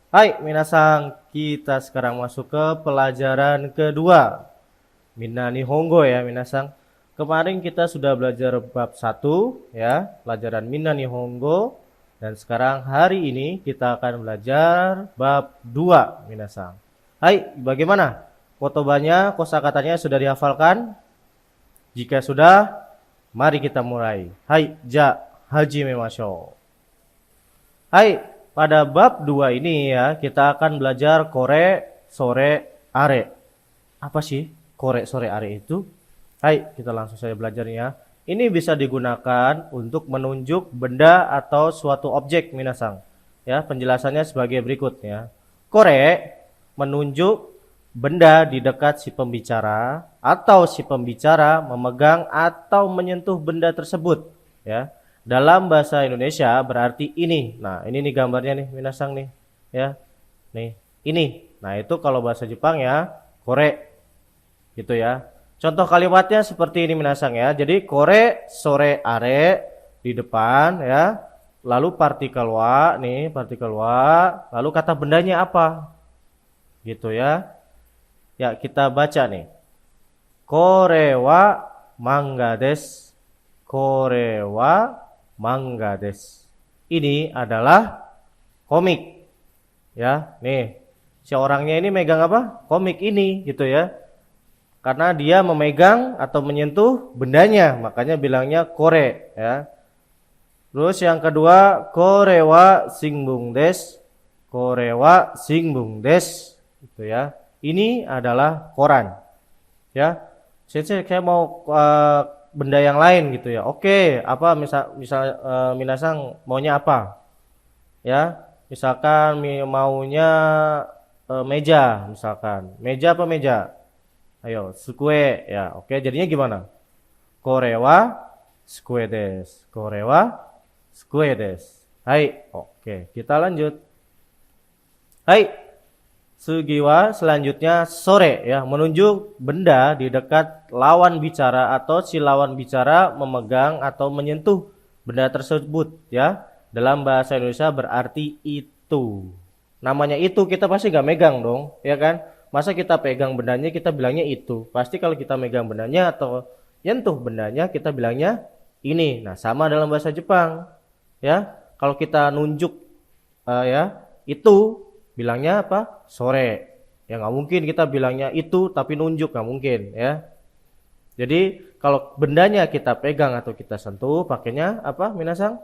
Hai, minasang, kita sekarang masuk ke pelajaran kedua. Minna Nihongo ya, minasang. Kemarin kita sudah belajar bab 1 ya, pelajaran Minna Nihongo. Dan sekarang hari ini kita akan belajar bab 2, minasang. Hai, bagaimana? Kotobanya, kosakatanya sudah dihafalkan? Jika sudah, mari kita mulai. Hai, ja, haji memashou. Hai, pada bab 2 ini ya, kita akan belajar kore, sore, are. Apa sih kore, sore, are itu? Hai, kita langsung saja belajarnya. Ini bisa digunakan untuk menunjuk benda atau suatu objek, minasang. Ya, penjelasannya sebagai berikut ya. Kore menunjuk benda di dekat si pembicara atau si pembicara memegang atau menyentuh benda tersebut ya. Dalam bahasa Indonesia berarti ini. Nah, ini nih gambarnya nih, minasang nih. Ya. Nih, ini. Nah, itu kalau bahasa Jepang ya, kore. Gitu ya. Contoh kalimatnya seperti ini, minasang ya. Jadi kore, sore, are di depan ya. Lalu partikel wa nih, partikel wa, lalu kata bendanya apa? Gitu ya. Ya, kita baca nih. Kore wa manga desu. Kore wa manga desu. Ini adalah komik. Ya, nih. Si orangnya ini megang apa? Komik ini gitu ya. Karena dia memegang atau menyentuh bendanya, makanya bilangnya kore ya. Terus yang kedua, kore wa shinbun desu. Kore wa shinbun desu gitu ya. Ini adalah koran. Ya. Saya mau benda yang lain gitu ya. Oke, apa misal minasang maunya apa? Ya, misalkan maunya meja misalkan. Meja apa meja? Ayo, sukue ya. Oke, jadinya gimana? Kore wa sukue desu. Kore wa sukue desu. Hai, oke, kita lanjut. Hai, sugiwa selanjutnya sore ya, menunjuk benda di dekat lawan bicara atau si lawan bicara memegang atau menyentuh benda tersebut ya. Dalam bahasa Indonesia berarti itu. Namanya itu kita pasti gak megang dong, ya kan? Masa kita pegang bendanya kita bilangnya itu. Pasti kalau kita megang bendanya atau nyentuh bendanya kita bilangnya ini. Nah, sama dalam bahasa Jepang. Ya. Kalau kita nunjuk ya, itu bilangnya apa? Sore. Ya nggak mungkin kita bilangnya itu tapi nunjuk, nggak mungkin ya. Jadi kalau bendanya kita pegang atau kita sentuh pakainya apa, minasang?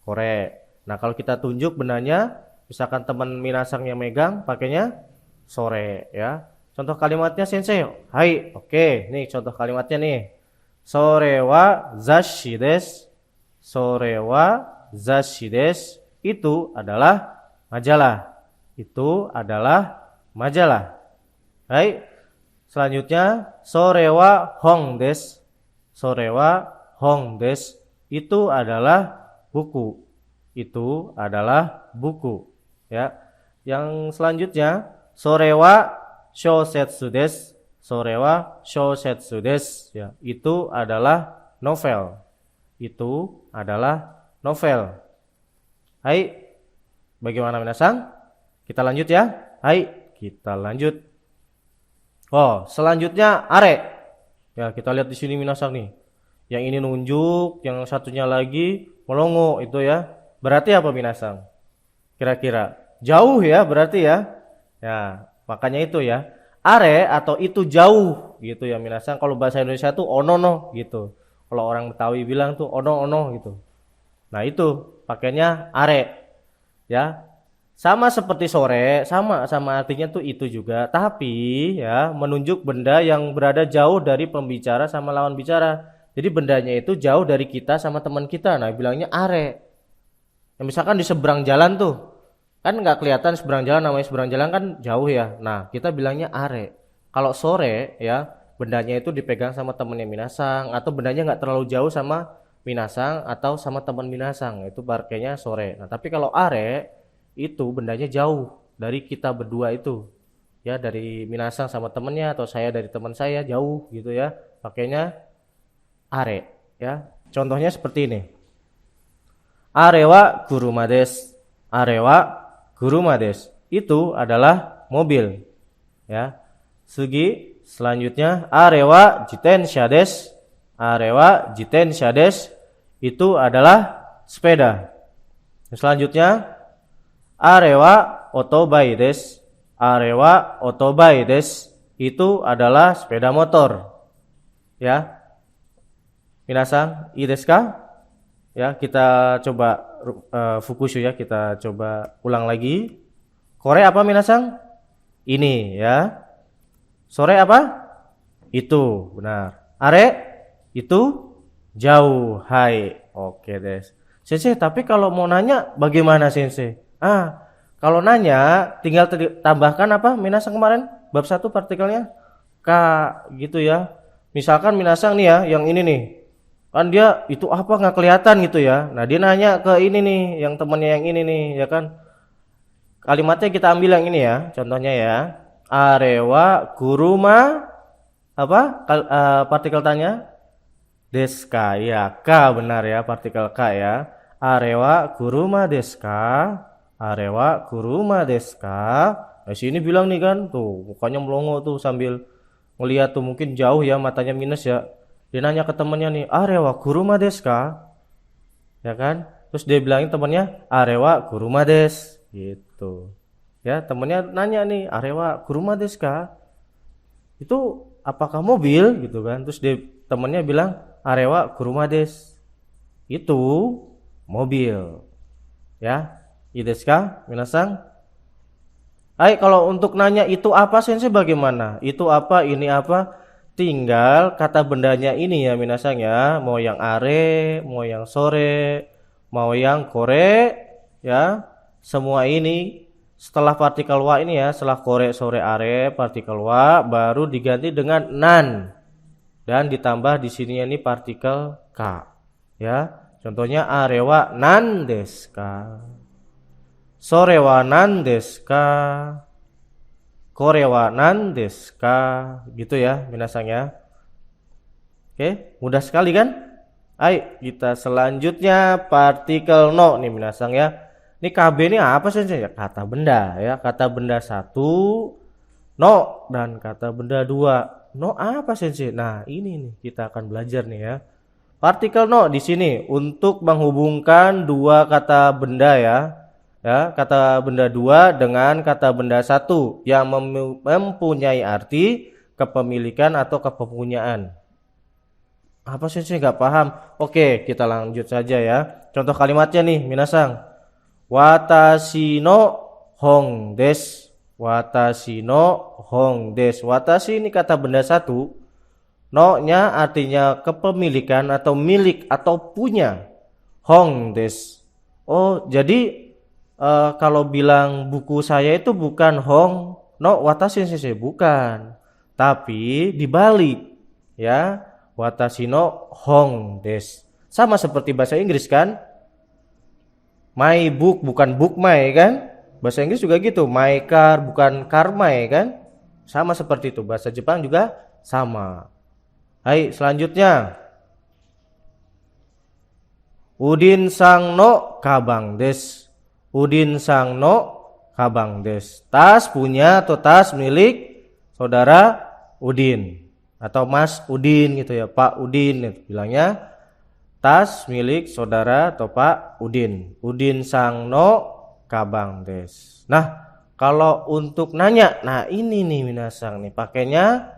Kore. Nah, kalau kita tunjuk bendanya, misalkan teman minasang yang megang pakainya sore ya. Contoh kalimatnya sensei. Hai, oke. Nih contoh kalimatnya nih. Sore wa zashi desu. Sore wa zashi desu. Itu adalah majalah. Itu adalah majalah. Hai. Selanjutnya sore wa hong desu. Sore wa hong desu. Itu adalah buku. Itu adalah buku ya. Yang selanjutnya sore wa shousetsu desu. Sore wa shousetsu desu ya. Itu adalah novel. Itu adalah novel. Hai, bagaimana minasang? Kita lanjut ya. Hai, kita lanjut. Oh, selanjutnya are. Ya, kita lihat di sini minasang nih. Yang ini nunjuk, yang satunya lagi melongo itu ya. Berarti apa minasang? Kira-kira jauh ya berarti ya. Ya, makanya itu ya. Are atau itu jauh gitu ya minasang. Kalau bahasa Indonesia tuh onono gitu. Kalau orang Betawi bilang tuh ono-ono gitu. Nah, itu pakainya are. Ya. Sama seperti sore, sama artinya tuh itu juga, tapi ya menunjuk benda yang berada jauh dari pembicara sama lawan bicara. Jadi bendanya itu jauh dari kita sama teman kita. Nah, bilangnya are. Ya, misalkan di seberang jalan tuh, kan nggak kelihatan seberang jalan, namanya seberang jalan kan jauh ya. Nah, kita bilangnya are. Kalau sore ya, bendanya itu dipegang sama temennya minasang atau bendanya nggak terlalu jauh sama minasang atau sama teman minasang, itu pakainya sore. Nah, tapi kalau are itu bendanya jauh dari kita berdua itu. Ya, dari minasang sama temennya atau saya dari teman saya jauh gitu ya. Pakainya are ya. Contohnya seperti ini. Are wa kuruma desu. Are wa kuruma desu. itu adalah mobil. Ya. Selanjutnya arewa jitensha desu. Arewa jitensha desu itu adalah sepeda. Selanjutnya arewa otobai desu. Arewa otobai desu itu adalah sepeda motor. Ya. Minasan, ii desu ka? Ya, kita coba fukushu ya, kita coba ulang lagi. Kore apa minasan? Ini ya. Sore apa? Itu, benar. Are itu jauh. Hai. Oke, des. Sensei, tapi kalau mau nanya bagaimana, Sensei? Kalau nanya tinggal tambahkan apa minasan kemarin? Bab 1 partikelnya ka gitu ya. Misalkan minasan nih ya, yang ini nih. Kan dia itu apa nggak kelihatan gitu ya. Nah, dia nanya ke ini nih, yang temannya yang ini nih, ya kan? Kalimatnya kita ambil yang ini ya. Contohnya ya. Arewa kuruma apa? Partikel tanya deska ya, ka benar ya, partikel ka ya. Arewa kuruma deska. Arewa kuruma deska. Nah, sini bilang nih kan, tuh mukanya melongo tuh sambil ngeliat tuh, mungkin jauh ya, matanya minus ya. Dia nanya ke temannya nih, arewa kuruma desu ka? Ya kan? Terus dia bilangin temannya, arewa kuruma desu. Gitu. Ya, temannya nanya nih, arewa kuruma desu ka? Itu apakah mobil? Gitu kan. Terus temannya bilang, arewa kuruma desu. Itu mobil. Ya, ii desu ka? Minasan? Kalau untuk nanya itu apa, Sensei bagaimana? Itu apa, ini apa? Tinggal kata bendanya ini ya minasan ya, mau yang are, mau yang sore, mau yang kore ya, semua ini setelah partikel wa ini ya, setelah kore, sore, are, partikel wa baru diganti dengan nan dan ditambah di sini ini partikel ka ya. Contohnya arewa nan desu ka, sore wa nan desu ka, kore wa nan desu ka, gitu ya minasan ya. Oke, mudah sekali kan? Ayo kita selanjutnya partikel no nih minasan ya. Ini KB ini apa sih? Kata benda ya, kata benda 1 no dan kata benda 2. No apa sih? Nah, ini nih kita akan belajar nih ya. Partikel no di sini untuk menghubungkan dua kata benda ya. Ya, kata benda 2 dengan kata benda 1 yang mempunyai arti kepemilikan atau kepunyaan. Apa sih nggak paham? Oke, kita lanjut saja ya. Contoh kalimatnya nih, minasan. Watashi no hong desu. Watashi no hong desu. Watashi ini kata benda 1. No-nya artinya kepemilikan atau milik atau punya. Hong desu. Oh, jadi kalau bilang buku saya itu bukan hong no watashi sensei, bukan, tapi dibalik ya, watashi no hong desu. Sama seperti bahasa Inggris kan, my book bukan book my kan, bahasa Inggris juga gitu, my car bukan car my kan, sama seperti itu. Bahasa Jepang juga sama. Hai, selanjutnya udin sang no kabang desu. Udin sang no kabang desu. Tas punya atau tas milik saudara Udin atau Mas Udin gitu ya, Pak Udin itu bilangnya tas milik saudara atau Pak Udin. Udin sang no kabang desu. Nah, kalau untuk nanya, nah ini nih minasang nih pakainya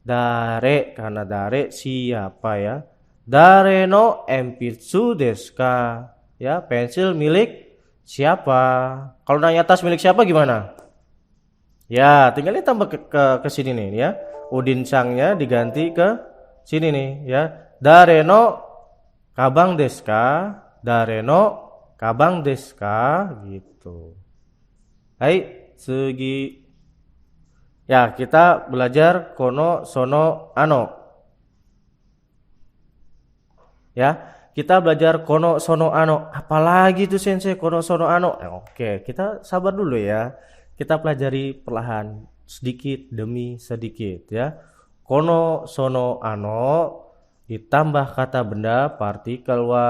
dare, karena dare siapa ya. Dare no enpitsu desu ka? Ya, pensil milik siapa? Kalau nanya tas milik siapa gimana? Ya, tinggal tambah ke sini nih ya. Udin sangnya diganti ke sini nih ya. Dare no kabang desu ka? Dare no kabang desu ka? Gitu. Hai, segi. Ya, kita belajar kono sono ano. Ya. Kita belajar kono sono ano. Apalagi tuh sensei kono sono ano? Oke, kita sabar dulu ya. Kita pelajari perlahan, sedikit demi sedikit ya. Kono sono ano ditambah kata benda partikel wa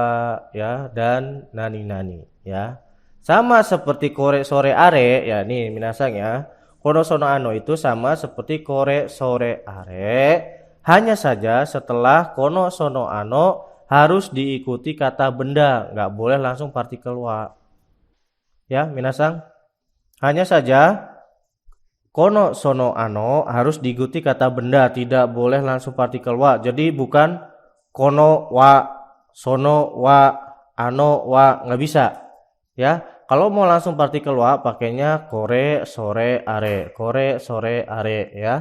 ya dan nani nani ya. Sama seperti kore sore are, ya nih minasang ya. Kono sono ano itu sama seperti kore sore are. Hanya saja setelah kono sono ano harus diikuti kata benda, nggak boleh langsung partikel wa. Ya, minasang. Hanya saja kono sono ano harus diikuti kata benda, tidak boleh langsung partikel wa. Jadi bukan kono wa, sono wa, ano wa, nggak bisa. Ya, kalau mau langsung partikel wa pakainya kore sore are, kore sore are ya.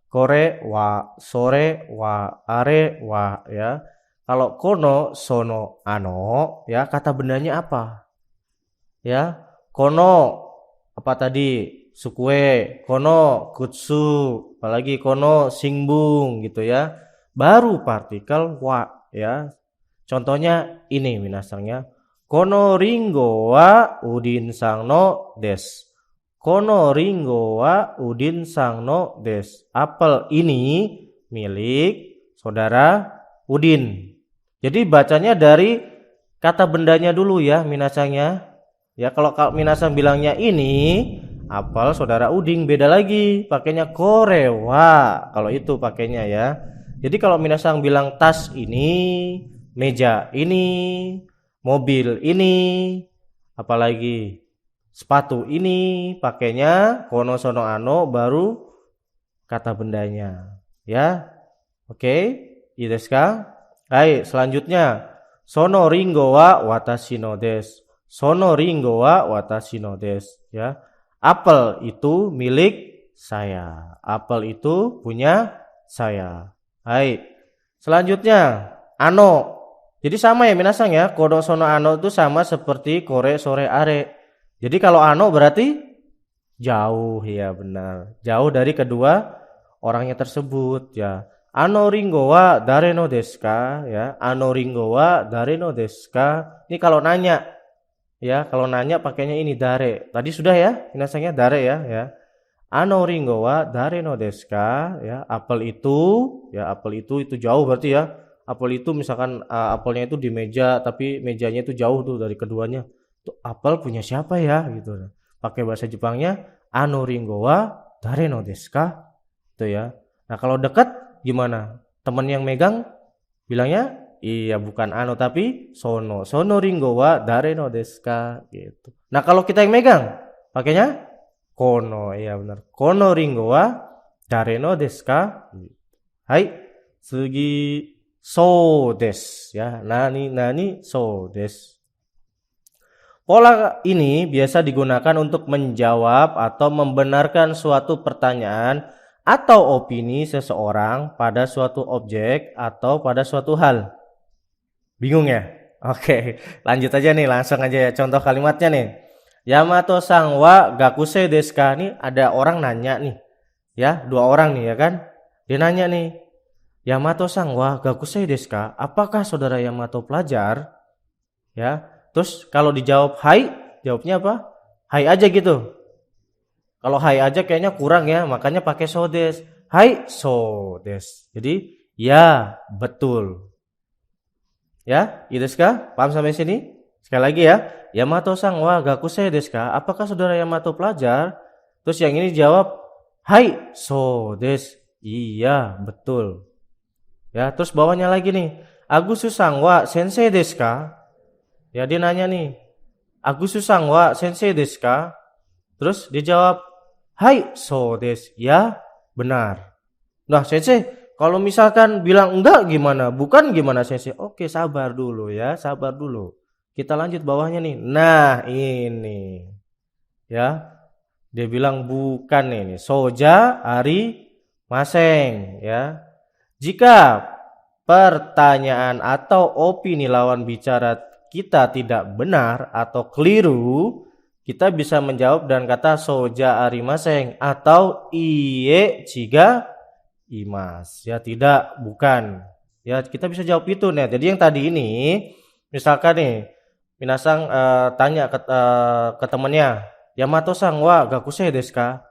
Kore wa, sore wa, are wa ya. Kalau kono sono ano ya kata bendanya apa? Ya, kono apa tadi? Sukue, kono kutsu, apalagi kono singbung gitu ya. Baru partikel wa ya. Contohnya ini minasangnya. Kono ringo wa udin sang no des. Kono ringo wa udin sang no des. Apel ini milik saudara Udin. Jadi bacanya dari kata bendanya dulu ya minasangnya. Ya kalau minasang bilangnya ini apel saudara Udin beda lagi, pakainya korewa. Kalau itu pakainya ya. Jadi kalau minasang bilang tas ini, meja ini, mobil ini, apalagi sepatu ini, pakainya kono sono ano baru kata bendanya. Ya. Oke, i desu ka? Hai, selanjutnya sono ringo wa watashi no desu. Sono ringo wa watashi no desu ya. Apel itu milik saya. Apel itu punya saya. Hai. Selanjutnya ano. Jadi sama ya minasang ya. Kono sono ano itu sama seperti kore sore are. Jadi kalau ano berarti jauh ya benar. Jauh dari kedua orangnya tersebut ya. Ano ringo wa dare no desu ka ya. Ano ringo wa dare no desu ka. Ini kalau nanya. Ya, kalau nanya pakainya ini dare. Tadi sudah ya, minasangnya dare ya. Ano ringo wa dare no desu ka? Ya, apel itu jauh berarti ya. Apel itu misalkan apelnya itu di meja tapi mejanya itu jauh tuh dari keduanya. Tuh apel punya siapa ya gitu. Pakai bahasa Jepangnya ano ringo wa dare no desu ka? Itu ya. Nah, kalau dekat gimana? Teman yang megang bilangnya iya bukan ano tapi sono. Sono ringo wa dare no desu ka gitu. Nah, kalau kita yang megang pakainya kono. Iya benar. Kono ringo wa dare no desu ka? Hai. Sugi so desu ya. Nani so desu. Pola ini biasa digunakan untuk menjawab atau membenarkan suatu pertanyaan atau opini seseorang pada suatu objek atau pada suatu hal. Bingung ya? Oke, lanjut aja nih, langsung aja ya contoh kalimatnya nih. Yamato sang wa gakuse desu ka? Nih ada orang nanya nih. Ya, dua orang nih ya kan? Dia nanya nih. Yamato sang wa gakuse desu ka? Apakah saudara Yamato pelajar? Ya. Terus kalau dijawab hai, jawabnya apa? Hai aja gitu. Kalau hai aja kayaknya kurang ya, makanya pakai so desu. Hai so desu. Jadi ya, betul. Ya, i desu ka? Paham sampai sini? Sekali lagi ya. Yamato sang wa gakuse desu ka? Apakah saudara Yamato pelajar? Terus yang ini jawab, hai, so desu. Iya, betul. Ya, terus bawahnya lagi nih. Agusu sang wa sensei desu ka? Ya, dia nanya nih. Agusu sang wa sensei desu ka? Terus dia jawab, hai, so desu. Ya, benar. Nah, sensei, kalau misalkan bilang enggak gimana? Bukan gimana sensei? Oke, sabar dulu ya, sabar dulu. Kita lanjut bawahnya nih. Nah, ini. Ya. Dia bilang bukan ini. Soja ari maseng ya. Jika pertanyaan atau opini lawan bicara kita tidak benar atau keliru, kita bisa menjawab dengan kata soja ari maseng atau iye chiga imas. Ya tidak, bukan. Ya kita bisa jawab itu nih. Jadi yang tadi ini misalkan nih minasang tanya ke temannya, Yamato-san wa gakusei desu ka?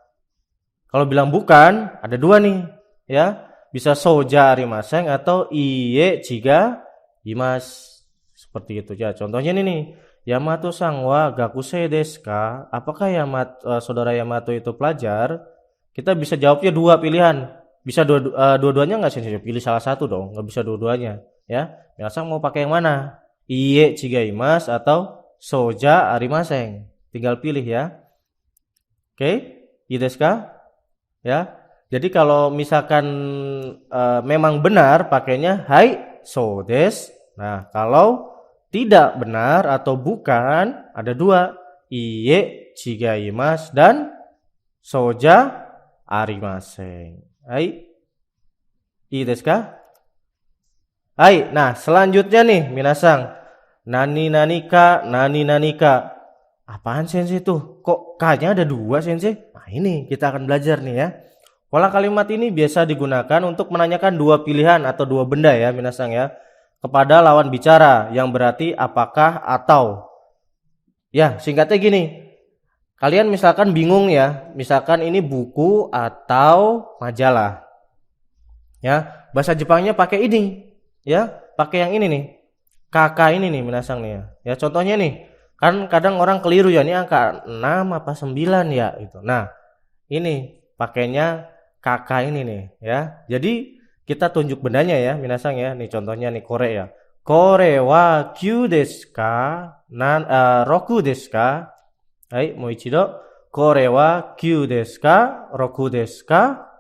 Kalau bilang bukan, ada dua nih, ya. Bisa soja arimaseng atau iye chiga imas. Seperti itu ya. Contohnya ini nih, Yamato-san wa gakusei desu ka? Apakah saudara Yamato itu pelajar? Kita bisa jawabnya dua pilihan. Bisa dua-duanya nggak sih? Pilih salah satu dong, nggak bisa dua-duanya. Ya, Minasan mau pakai yang mana? Iye chigaimasu atau soja arimasen? Tinggal pilih ya. Oke, i desu ka? Ya. Jadi kalau misalkan memang benar pakainya hai so desu. Nah, kalau tidak benar atau bukan ada dua, iye chigaimasu dan soja arimasen. Hai, i desu ka? Hai, nah selanjutnya nih minasang. Nani nanika, nani nanika. Apaan sensei tuh? Kok K-nya ada dua sensei? Nah ini kita akan belajar nih ya. Pola kalimat ini biasa digunakan untuk menanyakan dua pilihan atau dua benda ya minasang ya. Kepada lawan bicara yang berarti apakah atau. Ya singkatnya gini. Kalian misalkan bingung ya. Misalkan ini buku atau majalah. Ya, bahasa Jepangnya pakai ini. Ya, pakai yang ini nih. Kakak ini nih minasang nih ya. Ya contohnya nih. Kan kadang orang keliru ya, ini angka 6 apa 9 ya gitu. Nah, ini pakainya kakak ini nih ya. Jadi kita tunjuk bendanya ya, minasang ya. Nih contohnya nih kore ya. Kore wa kyu desu ka? Roku desu ka? Hai, mo ichido. Kore wa kyu desu ka? Roku desu ka?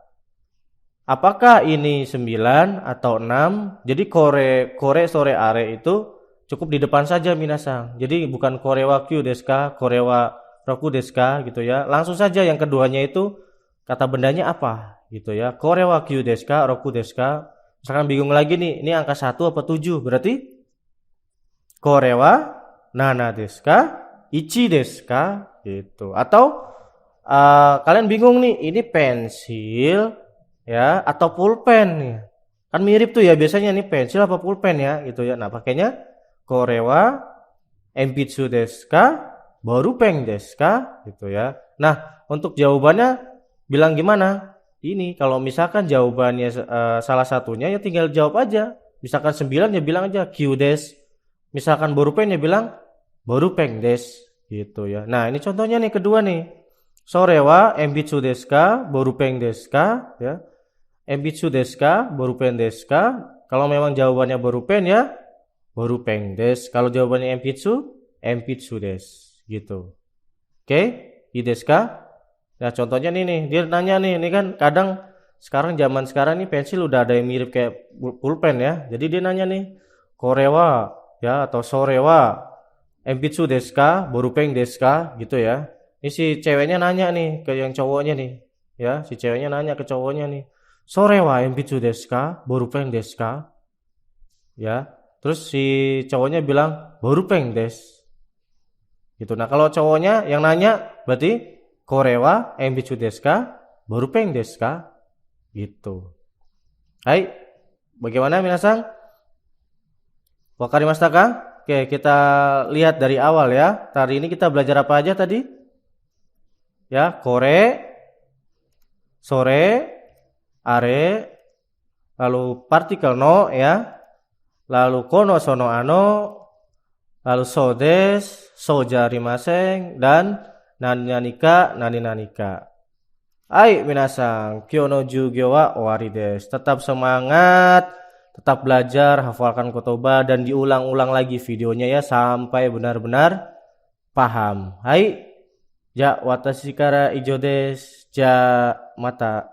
Apakah ini 9 atau 6? Jadi kore sore are itu cukup di depan saja minasang. Jadi bukan korewa kyu desu ka, korewa roku desu ka gitu ya. Langsung saja yang keduanya itu kata bendanya apa gitu ya. Korewa kyu desu ka, roku desu ka. Misalkan bingung lagi nih, ini angka 1 apa 7? Berarti korewa nana desu ka, ichi desu ka gitu. Atau kalian bingung nih, ini pensil ya atau pulpen nih. Kan mirip tuh ya biasanya nih pensil apa pulpen ya gitu ya. Nah, pakainya korewa enpitsu desu ka? Borupen desu ka? Gitu ya. Nah, untuk jawabannya bilang gimana? Ini kalau misalkan jawabannya salah satunya ya tinggal jawab aja. Misalkan 9 ya bilang aja kyu desu. Misalkan borupen ya bilang borupen desu gitu ya. Nah, ini contohnya nih kedua nih. Sorewa enpitsu desu ka? Borupen desu ka? Ya. Enpitsu desu ka? Borupen desu ka? Kalau memang jawabannya borupen ya borupen desu. Kalau jawabannya enpitsu desu gitu. Oke, i desu ka? Nah, contohnya nih, dia nanya nih, ini kan kadang zaman sekarang nih pensil udah ada yang mirip kayak pulpen ya. Jadi dia nanya nih, korewa ya atau sorewa enpitsu desu ka? Borupen desu ka? Gitu ya. Ini si ceweknya nanya nih ke yang cowoknya nih. Ya, si ceweknya nanya ke cowoknya nih. Sorewa enpitsu desu ka? Borupen desu ka? Ya. Terus si cowoknya bilang borupen desu. Gitu. Nah, kalau cowoknya yang nanya berarti korewa enpitsu desu ka? Borupen desu ka? Gitu. Hai, bagaimana minasang? Wakarimashita ka? Oke, kita lihat dari awal ya. Hari ini kita belajar apa aja tadi? Ya, kore, sore, are, lalu partikel no ya. Lalu kono sono ano, lalu so desu, soja arimasen, dan nani nanika, nani nanika. Hai minasang, kyou no jugyo wa owari desu. Tetap semangat, tetap belajar, hafalkan kotoba dan diulang-ulang lagi videonya ya sampai benar-benar paham. Hai, ja watashi kara ijo desu. Ja mata.